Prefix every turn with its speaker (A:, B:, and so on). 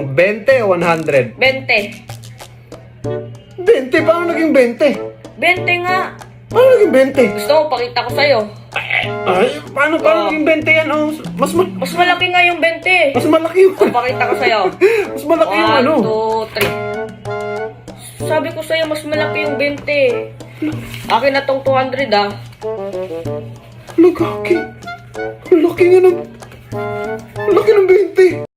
A: 20 o 100?
B: 20.
A: 20? Paano naging 20?
B: 20 nga.
A: Paano naging 20?
B: Gusto mo, pakita ko sa'yo.
A: Ay, paano naging 20 yan? Oh,
B: Mas malaki nga yung 20.
A: mas malaki yung...
B: Pakita ko sa'yo.
A: Mas malaki yung ano?
B: 1, 2, 3. Sabi ko sa'yo, mas malaki yung 20. Akin na tong 200 ah.
A: Lagaki. Laki nga ng... Laki ng 20.